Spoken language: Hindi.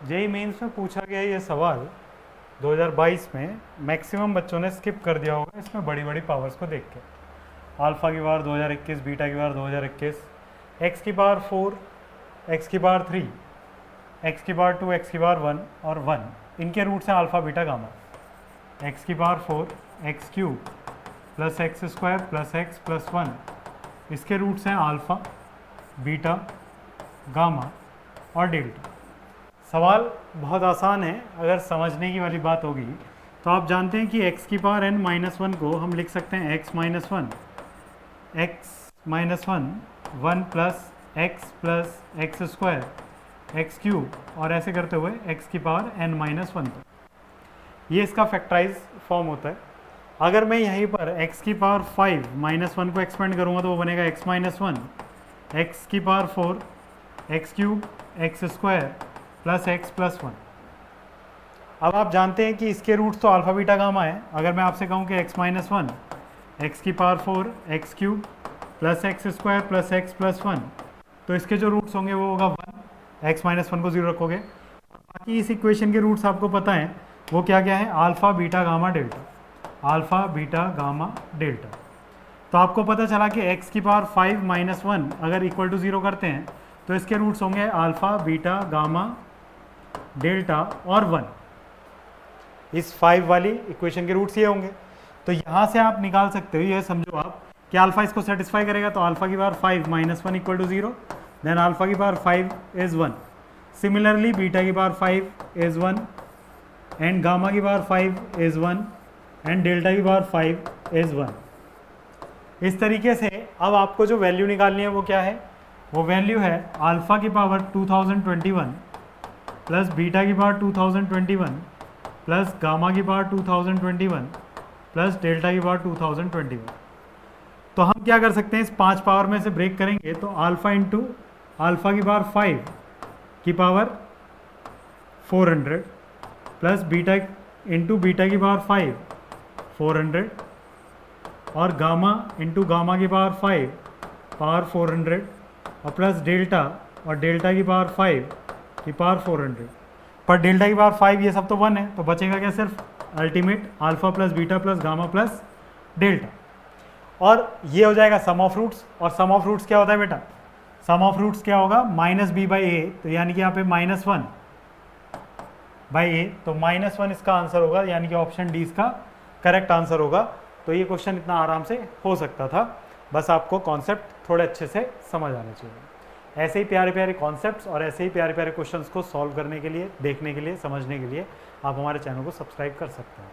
जेईई मेंस में पूछा गया ये सवाल 2022 में मैक्सिमम बच्चों ने स्किप कर दिया होगा इसमें बड़ी बड़ी पावर्स को देख के। अल्फ़ा की पावर 2021, बीटा की पावर 2021, एक्स की पावर 4, एक्स की पावर 3, एक्स की पावर 2, एक्स की पावर 1 और 1, इनके रूट्स हैं अल्फ़ा बीटा गामा। एक्स की power 4, x cube plus x square plus x plus 1, इसके रूट्स हैं अल्फ़ा बीटा गामा और डेल्टा। सवाल बहुत आसान है, अगर समझने की वाली बात होगी तो आप जानते हैं कि x की पावर n माइनस वन को हम लिख सकते हैं x minus one, x minus one, one plus x square x cube और ऐसे करते हुए x की पावर n माइनस वन तक। ये इसका फैक्टराइज फॉर्म होता है। अगर मैं यहीं पर x की पावर 5 माइनस वन को एक्सपेंड करूँगा तो वो बनेगा x माइनस वन, एक्स की power 4, x cube x square plus x plus one. अब आप जानते हैं कि इसके रूट्स तो अल्फ़ा बीटा गामा है। अगर मैं आपसे कहूँ कि x माइनस वन, एक्स की power 4, x cube plus x square plus x plus one, तो इसके जो रूट्स होंगे वो होगा 1, एक्स माइनस वन को 0 रखोगे। बाकी इस इक्वेशन के रूट्स आपको पता है वो क्या क्या है, alpha beta gamma delta, alpha beta gamma delta. तो आपको पता चला कि x की पावर 5 माइनस वन अगर इक्वल टू 0 करते हैं तो इसके रूट्स होंगे अल्फ़ा बीटा गामा डेल्टा और 1। इस 5 वाली इक्वेशन के रूट्स ये होंगे। तो यहाँ से आप निकाल सकते हो, ये समझो आप कि अल्फ़ा इसको सेटिस्फाई करेगा तो अल्फ़ा की power 5 minus one equal to 0, then alpha की पावर 5 इज़ 1। सिमिलरली बीटा की पावर 5 इज़ 1 एंड गामा की पावर 5 इज़ 1 एंड डेल्टा की पावर 5 इज़ 1। इस तरीके से अब आपको जो वैल्यू निकालनी है वो क्या है, वो वैल्यू है अल्फ़ा की पावर 2021 प्लस बीटा की पावर 2021 प्लस गामा की पावर 2021 प्लस डेल्टा की पावर 2021। तो हम क्या कर सकते हैं, इस 5 पावर में से ब्रेक करेंगे तो अल्फ़ा इंटू अल्फ़ा की पावर 5 की power 400 plus beta into beta की पावर 5 400 और गामा इंटू गामा की पावर 5 पावर 400 और प्लस डेल्टा और डेल्टा की पावर 5 की पावर 400। पर डेल्टा की पावर 5 ये सब तो 1 है, तो बचेगा क्या, सिर्फ ultimate alpha plus beta plus gamma plus delta. और ये हो जाएगा सम ऑफ रूट्स। और सम ऑफ रूट्स क्या होता है बेटा, सम ऑफ रूट्स क्या होगा, माइनस बी बाई ए, तो यानी कि यहाँ पे माइनस वन बाई ए, तो माइनस वन इसका आंसर होगा, यानी कि ऑप्शन डी इसका करेक्ट आंसर होगा। तो ये क्वेश्चन इतना आराम से हो सकता था, बस आपको कॉन्सेप्ट थोड़े अच्छे से समझ आने चाहिए। ऐसे ही प्यारे प्यारे कॉन्सेप्ट्स और ऐसे ही प्यारे प्यारे क्वेश्चंस को सॉल्व करने के लिए, देखने के लिए, समझने के लिए आप हमारे चैनल को सब्सक्राइब कर सकते हैं।